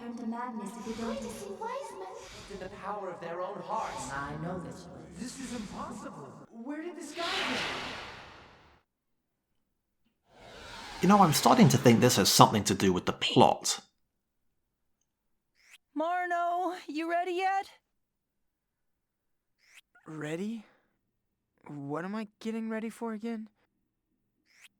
turn to madness if we don't see Wiseman. In the power of their own hearts. I know this place. This is impossible. Where did this guy go? You know, I'm starting to think this has something to do with the plot. Marno, you ready yet? Ready? What am I getting ready for again?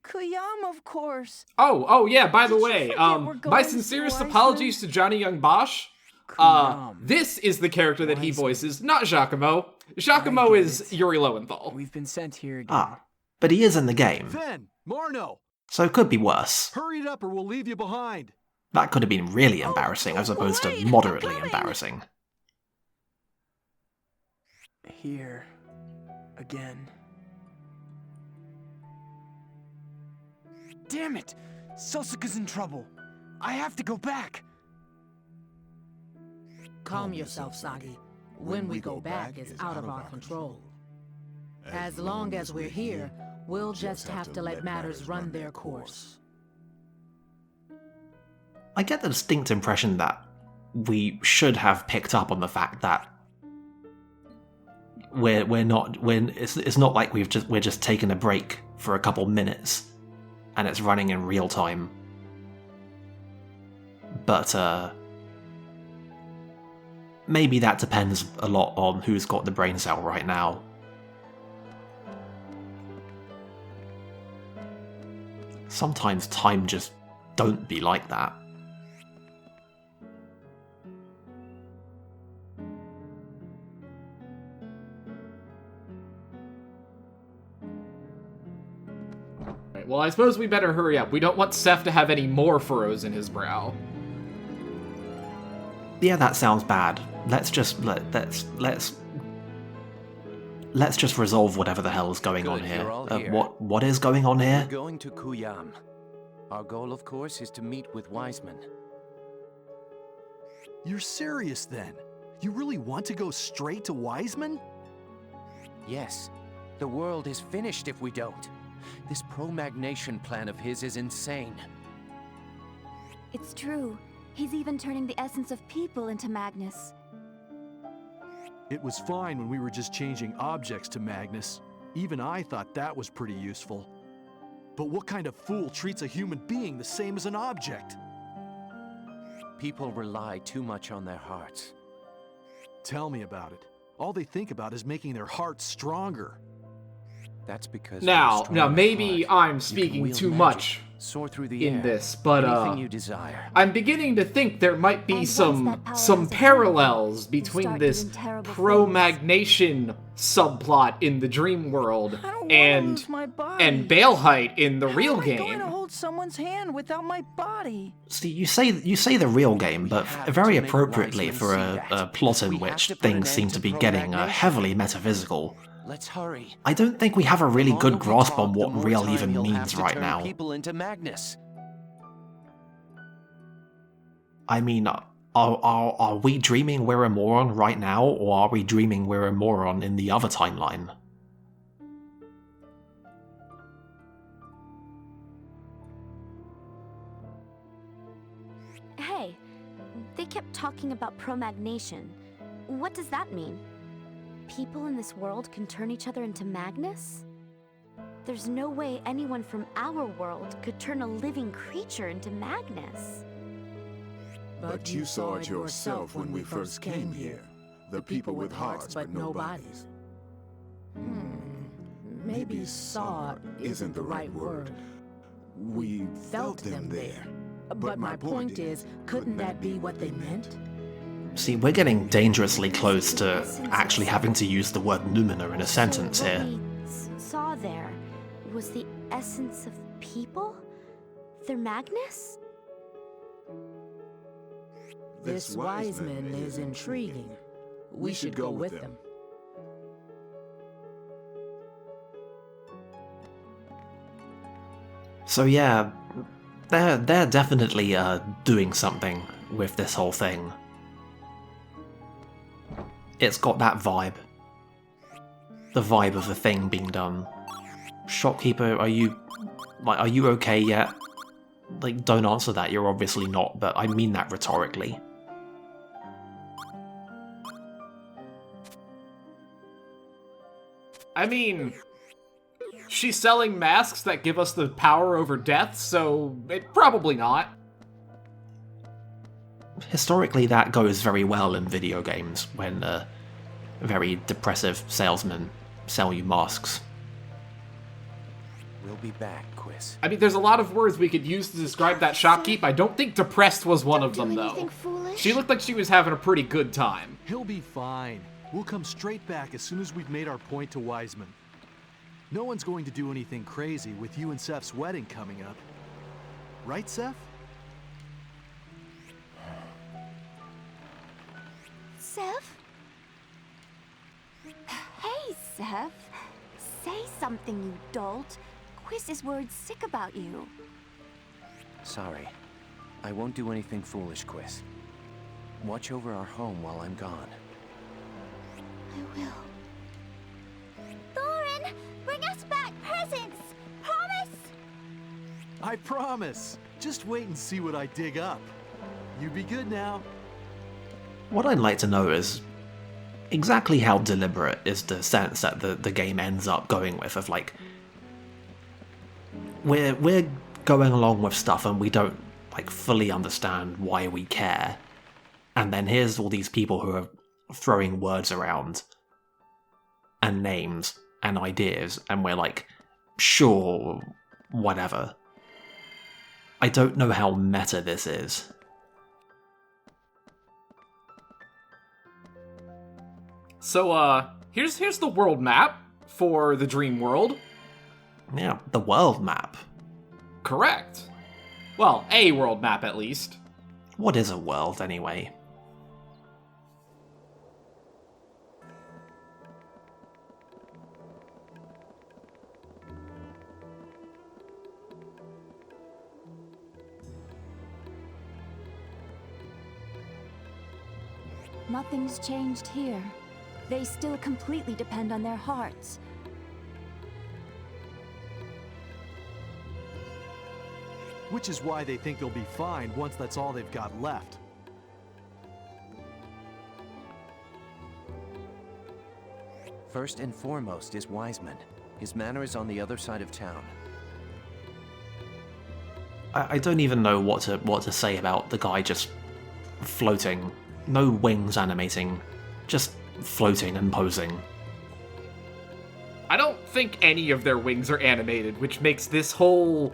Cujam, of course. Oh, yeah, by the Did you way, forget we're my going sincerest to apologies to Johnny Young Bosch. Cujam. This is the character that he Wiseman. voices, not Giacomo. Giacomo I get is it. Yuri Lowenthal. We've been sent here again. Ah, but he is in the game, Fen, Marno, so it could be worse. hurry it up or we'll leave you behind. That could have been really embarrassing as opposed wait, to I'm moderately coming. embarrassing. Here. Again. Damn it! Sosaka's in trouble. I have to go back. Calm yourself, Sagi. When we go back is out of our control. As long as we're here, we'll just have to let matters run their course. I get the distinct impression that we should have picked up on the fact that it's not like we're just taking a break for a couple minutes and it's running in real time. But maybe that depends a lot on who's got the brain cell right now. Sometimes time just don't be like that. Right, well, I suppose we better hurry up. We don't want Seth to have any more furrows in his brow. Yeah, that sounds bad. Let's just resolve whatever the hell is going on Good, here. you're all here. What is going on We're here? going to Cujam. Our goal, of course, is to meet with Wiseman. You're serious then? You really want to go straight to Wiseman? Yes, the world is finished if we don't. This pro-magnation plan of his is insane. It's true. He's even turning the essence of people into Magnus. It was fine when we were just changing objects to Magnus. Even I thought that was pretty useful. But what kind of fool treats a human being the same as an object? People rely too much on their hearts. Tell me about it. All they think about is making their hearts stronger. That's because Now, maybe I'm speaking too much soar through the in air. this, but Anything you desire. I'm beginning to think there might be And some once that power some has a parallels you between start this doing terrible pro-magnation subplot in the dream world I don't want to and lose my body. Baelheit in the real How am I going game. to hold someone's hand without my body? See, you say the real game, but have very to make appropriately Wiseman for see a that. plot in We have which to put an things seem end to to be getting pro-magnation. heavily metaphysical. Let's hurry. I don't think we have a really The good longer we grasp talk, on the what more real time even you'll have means to right turn now. people into Magnus. I mean, are we dreaming we're a moron right now, or are we dreaming we're a moron in the other timeline? Hey, they kept talking about promagnation. What does that mean? People in this world can turn each other into Magnus? There's no way anyone from our world could turn a living creature into Magnus. But you saw it yourself when we first came here. The people with hearts but no bodies. Maybe saw isn't the right word. We felt them there. But my point is, couldn't that be what they meant? See, we're getting dangerously close to actually having to use the word noumena in a sentence So what here. we saw there was the essence of people? They're Magnus? This Wiseman is intriguing. We should go with them. So yeah, they're definitely doing something with this whole thing. It's got that vibe. The vibe of the thing being done. Shopkeeper, are you okay yet? Like, don't answer that, you're obviously not, but I mean that rhetorically. I mean, she's selling masks that give us the power over death, so probably not. Historically, that goes very well in video games when very depressive salesmen sell you masks. We'll be back, Quiz. I mean, there's a lot of words we could use to describe that shopkeep. I don't think depressed was one of them, though. She looked like she was having a pretty good time. He'll be fine. We'll come straight back as soon as we've made our point to Wiseman. No one's going to do anything crazy with you and Seth's wedding coming up. Right, Seth? Seth? Hey, Seth. Say something, you dolt. Quiz is worried sick about you. Sorry. I won't do anything foolish, Quiz. Watch over our home while I'm gone. I will. Thorin, bring us back presents! Promise? I promise. Just wait and see what I dig up. You be good now. What I'd like to know is exactly how deliberate is the sense that the game ends up going with, of like, we're going along with stuff and we don't like fully understand why we care, and then here's all these people who are throwing words around and names and ideas, and we're like, sure, whatever. I don't know how meta this is. So, here's the world map for the dream world. Yeah, the world map. Correct. Well, a world map at least. What is a world, anyway? Nothing's changed here. They still completely depend on their hearts. Which is why they think they'll be fine once that's all they've got left. First and foremost is Wiseman. His manor is on the other side of town. I don't even know what to say about the guy just floating. No wings animating, just floating and posing. I don't think any of their wings are animated, which makes this whole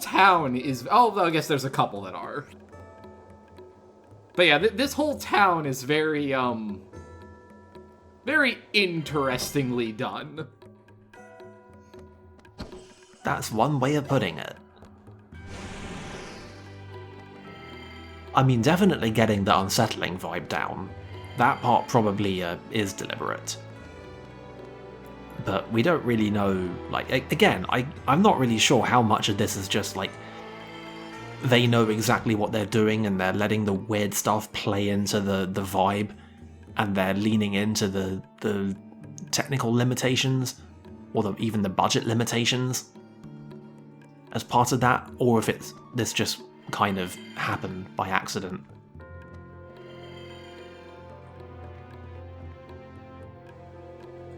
town is... Oh, I guess there's a couple that are. But yeah, this whole town is very, very interestingly done. That's one way of putting it. I mean, definitely getting the unsettling vibe down. That part probably is deliberate. But we don't really know, like, again, I'm not really sure how much of this is just, like, they know exactly what they're doing and they're letting the weird stuff play into the vibe, and they're leaning into the technical limitations, or even the budget limitations as part of that, or if this just kind of happened by accident.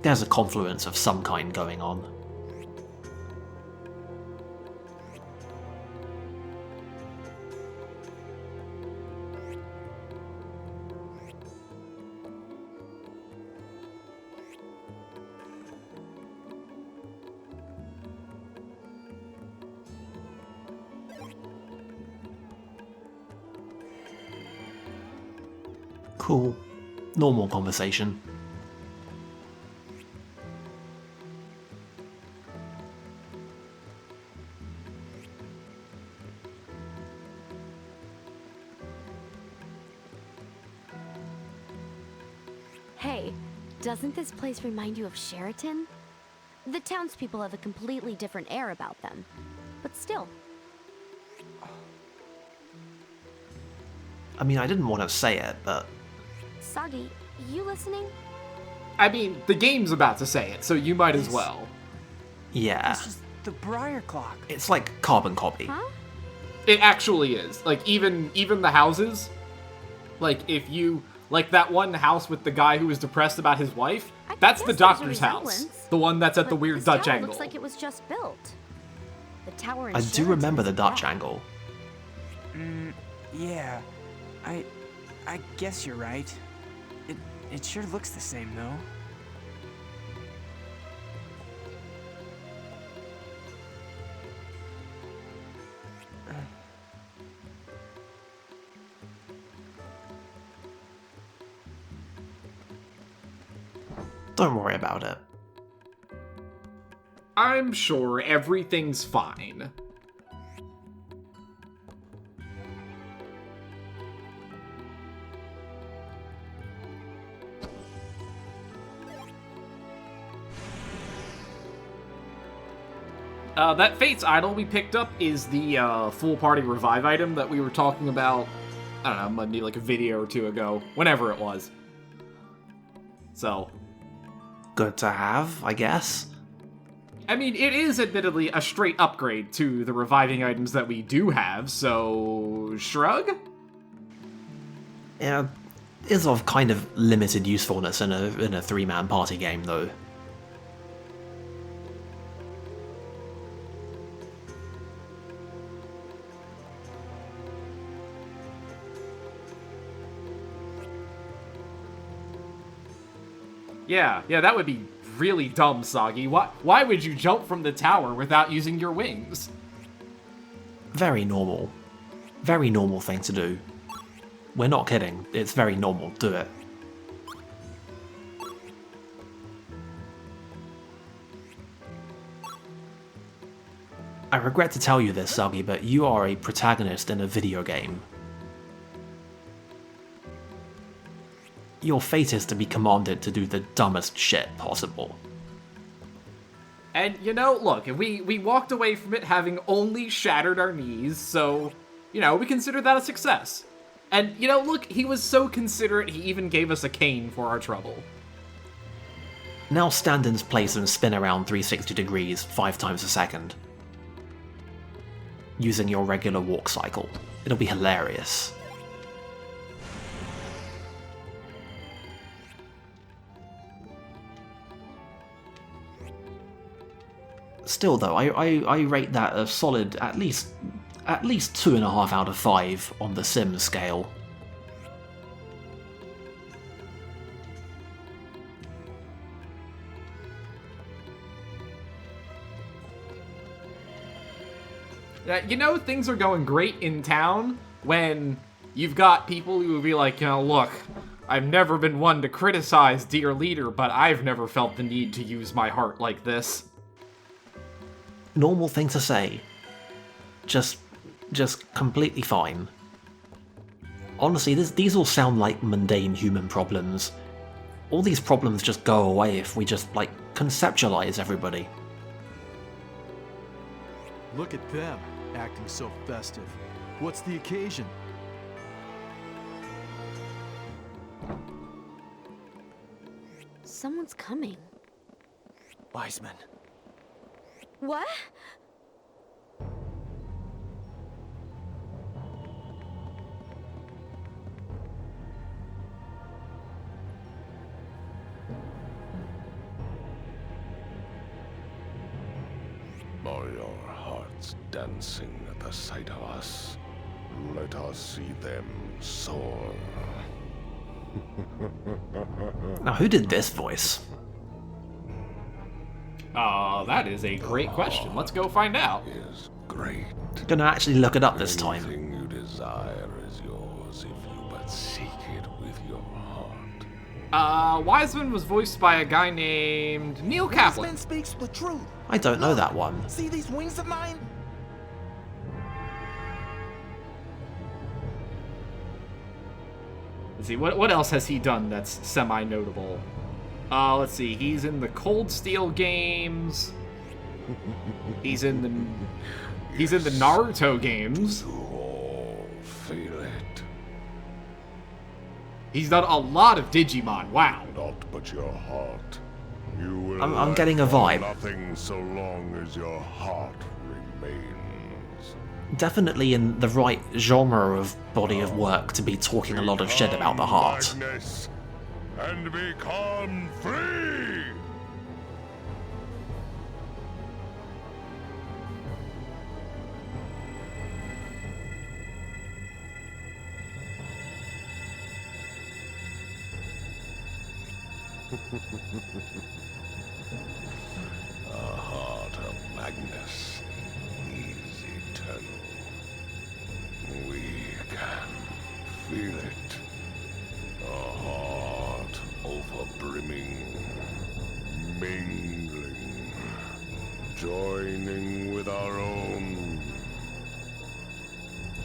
There's a confluence of some kind going on. Cool. Normal conversation. Hey, doesn't this place remind you of Sheraton? The townspeople have a completely different air about them, but still. I mean, I didn't want to say it, but... Sagi, you listening? I mean, the game's about to say it, so you might as well. Yeah. This is the Briar Clock. It's like carbon copy. Huh? It actually is. Like, even the houses, like, if you... Like, that one house with the guy who was depressed about his wife, I That's the Guess there's a doctor's house. resemblance. The one that's at the But weird this Dutch tower angle. looks like it was just built. The tower I do insurance remember the isn't Dutch bad. angle. Yeah. I guess you're right. It sure looks the same, though. Don't worry about it. I'm sure everything's fine. That Fate's Idol we picked up is the full party revive item that we were talking about, I don't know, maybe like a video or two ago, whenever it was. So, Good to have, I guess. I mean, it is admittedly a straight upgrade to the reviving items that we do have, so shrug? Yeah, is of kind of limited usefulness in a three-man party game, though. Yeah, that would be really dumb, Soggy. Why would you jump from the tower without using your wings? Very normal. Very normal thing to do. We're not kidding. It's very normal. Do it. I regret to tell you this, Soggy, but you are a protagonist in a video game. Your fate is to be commanded to do the dumbest shit possible. And, you know, look, we walked away from it having only shattered our knees, so, you know, we consider that a success. And, you know, look, he was so considerate, he even gave us a cane for our trouble. Now stand in place and spin around 360 degrees 5 times a second. Using your regular walk cycle. It'll be hilarious. Still though, I rate that a solid at least 2.5 out of 5 on the Sims scale. You know, things are going great in town when you've got people who will be like, you know, look, I've never been one to criticize dear leader, but I've never felt the need to use my heart like this. Normal thing to say. Just completely fine. Honestly, these all sound like mundane human problems. All these problems just go away if we just, like, conceptualize everybody. Look at them, acting so festive. What's the occasion? Someone's coming. Wiseman. What? Are your hearts dancing at the sight of us? Let us see them soar. Now, who did this voice? That is a great question. Let's go find out. Is great. Gonna actually look it up this time. Anything you desire is yours if you but seek it with your heart. Wiseman was voiced by a guy named Neil Kaplan. Wiseman speaks the truth. I don't know that one. See these wings of mine? Let's see, what else has he done that's semi-notable? Let's see, he's in the Cold Steel games. He's in the Naruto games. You all feel it. He's done a lot of Digimon. Wow. Not but your heart. You will I'm getting a vibe. Nothing so long as your heart remains. Definitely in the right genre of body of work to be talking a lot of shit about the heart. Magnus, and become free! The heart of Magnus is eternal. We can feel it. A heart overbrimming, mingling, joining with our own.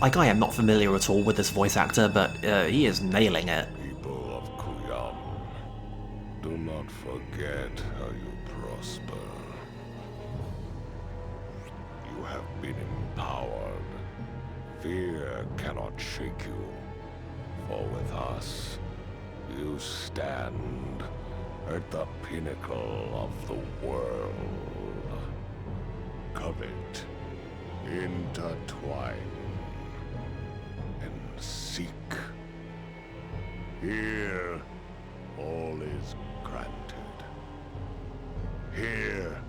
Like, I am not familiar at all with this voice actor, but he is nailing it. People of Cujam, do not forget how you prosper. You have been empowered. Fear cannot shake you, for with us, you stand at the pinnacle of the world. Covet, intertwine, and seek. Here, all is granted. Here,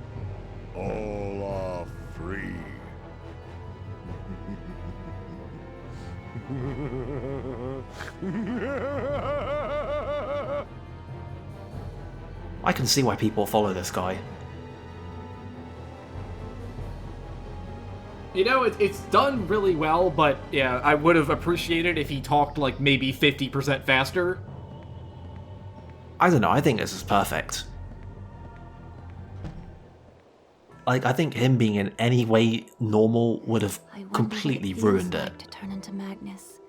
all are free. I can see why people follow this guy. You know, it's done really well, but yeah, I would have appreciated if he talked like maybe 50% faster. I don't know, I think this is perfect. Like, I think him being in any way normal would have completely ruined it. To turn into Magnus.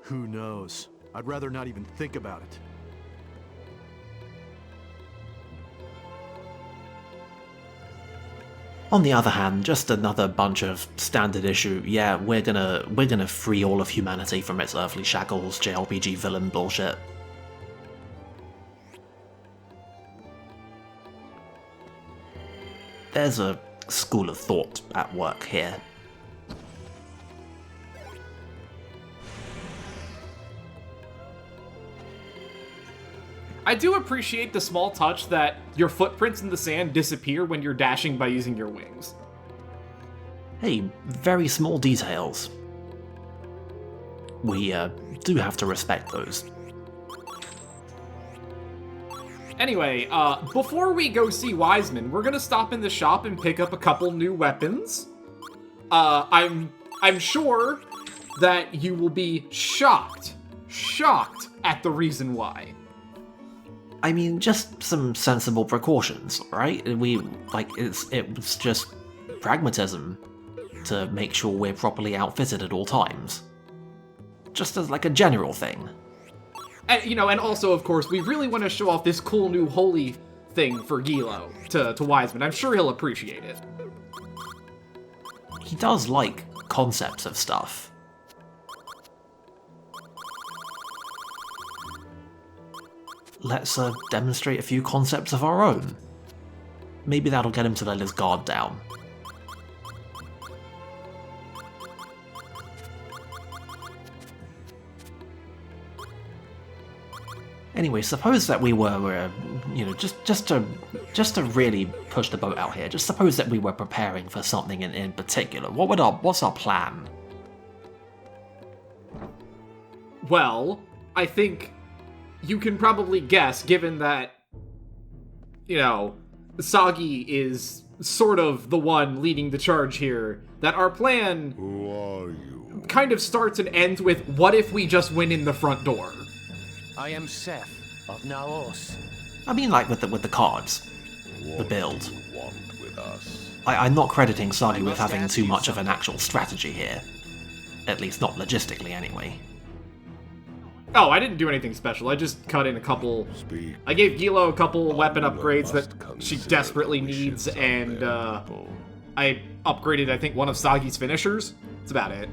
Who knows? I'd rather not even think about it. On the other hand, just another bunch of standard issue, yeah, we're gonna free all of humanity from its earthly shackles, JRPG villain bullshit. There's a school of thought at work here. I do appreciate the small touch that your footprints in the sand disappear when you're dashing by using your wings. Hey, very small details. We do have to respect those. Anyway, before we go see Wiseman, we're gonna stop in the shop and pick up a couple new weapons. I'm sure that you will be shocked at the reason why. I mean, just some sensible precautions, right? It's just pragmatism to make sure we're properly outfitted at all times. Just as like a general thing. And, you know, and also, of course, we really want to show off this cool new holy thing for Gilo to Wiseman. I'm sure he'll appreciate it. He does like concepts of stuff. Let's demonstrate a few concepts of our own. Maybe that'll get him to let his guard down. Anyway, suppose that we were, you know, just to really push the boat out here. Just suppose that we were preparing for something in particular. What's our plan? Well, I think you can probably guess, given that, you know, Sagi is sort of the one leading the charge here, that our plan Who are you? kind of starts and ends with, what if we just went in the front door? I am Seth of Naos. I mean, like with the cards, the What build. do you want with us? I'm not crediting Sagi I with must having ask too you much of an something. actual strategy here. At least not logistically, anyway. Oh, I didn't do anything special. I just cut in a couple... Speak. I gave Gilo a couple weapon All upgrades that must she consider desperately the wishes needs, of and their people. I upgraded, I think, one of Sagi's finishers. That's about it.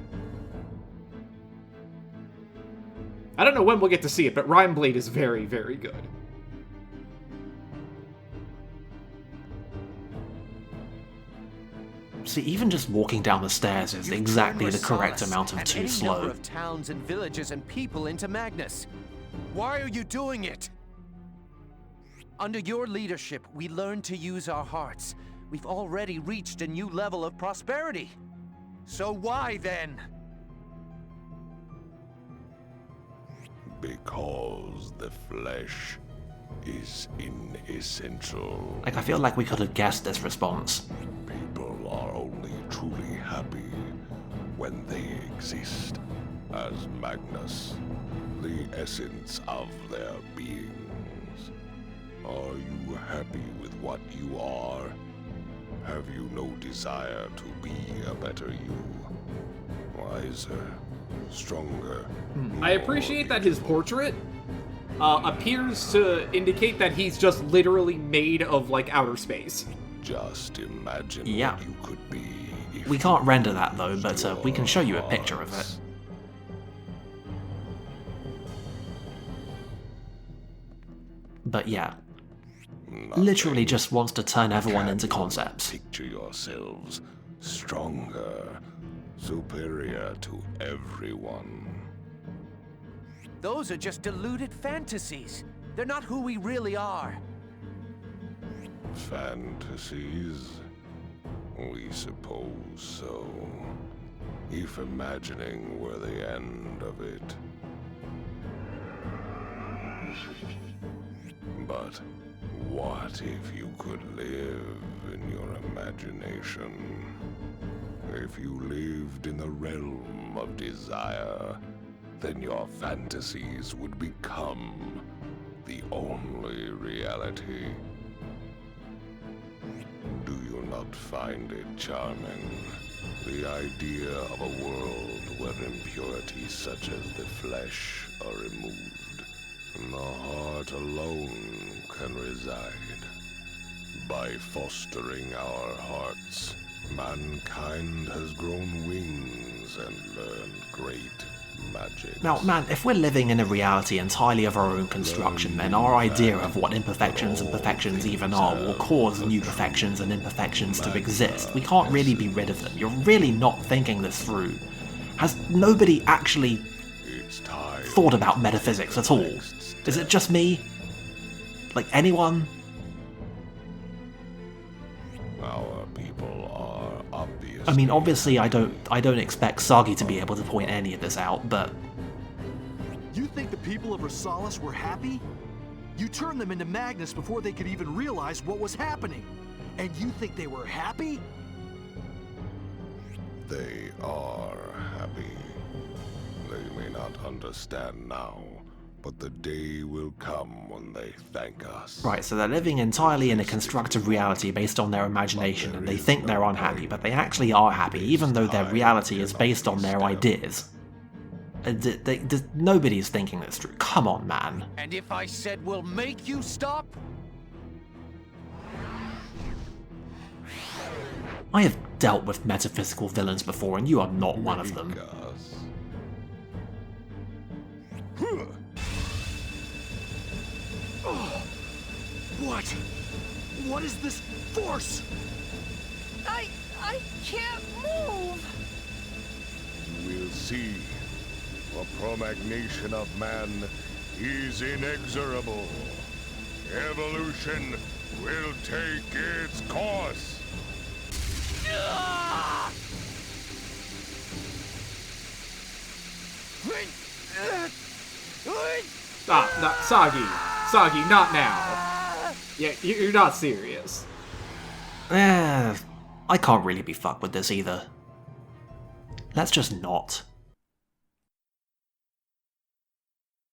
I don't know when we'll get to see it, but Rhyme Blade is very, very good. See, even just walking down the stairs is You've exactly turned the correct Rosales amount of and too any slow. number of towns and villages and people into Magnus. Why are you doing it? Under your leadership, we learned to use our hearts. We've already reached a new level of prosperity. So why then? Because the flesh is inessential. Like, I feel like we could have guessed this response. People are only truly happy when they exist as Magnus, the essence of their beings. Are you happy with what you are? Have you no desire to be a better you? Wiser, stronger. I appreciate that his portrait appears to indicate that he's just literally made of, like, outer space. Just imagine Yeah. what you could be if We can't render that though, but we can show you a picture of it. But yeah, literally just wants to turn everyone into concepts. Picture yourselves stronger, superior to everyone. Those are just deluded fantasies. They're not who we really are. Fantasies? We suppose so. If imagining were the end of it. But what if you could live in your imagination? If you lived in the realm of desire, then your fantasies would become the only reality. Do you not find it charming? The idea of a world where impurities such as the flesh are removed, and the heart alone can reside. By fostering our hearts, mankind has grown wings and learned great magic. Now, man, if we're living in a reality entirely of our own construction, then our idea of what imperfections and perfections even are will cause new perfections and imperfections to exist. We can't really be rid of them. You're really not thinking this through. Has nobody actually thought about metaphysics at all? Is it just me? Like, anyone? Our people are obviously... I mean, obviously I don't expect Sagi to be able to point any of this out, but... You think the people of Rosales were happy? You turned them into Magnus before they could even realize what was happening. And you think they were happy? They are happy. They may not understand now, but the day will come when they thank us. Right, so they're living entirely in a constructed reality based on their imagination, and they think they're unhappy, but they actually are happy, even though their reality is based on their ideas. Nobody's thinking this through. Come on, man. And if I said we'll make you stop? I have dealt with metaphysical villains before, and you are not one of them. What? What is this force? I can't move. You will see. The promagnation of man is inexorable. Evolution will take its course. Sagi, not now. Yeah, you're not serious. I can't really be fucked with this either. Let's just not.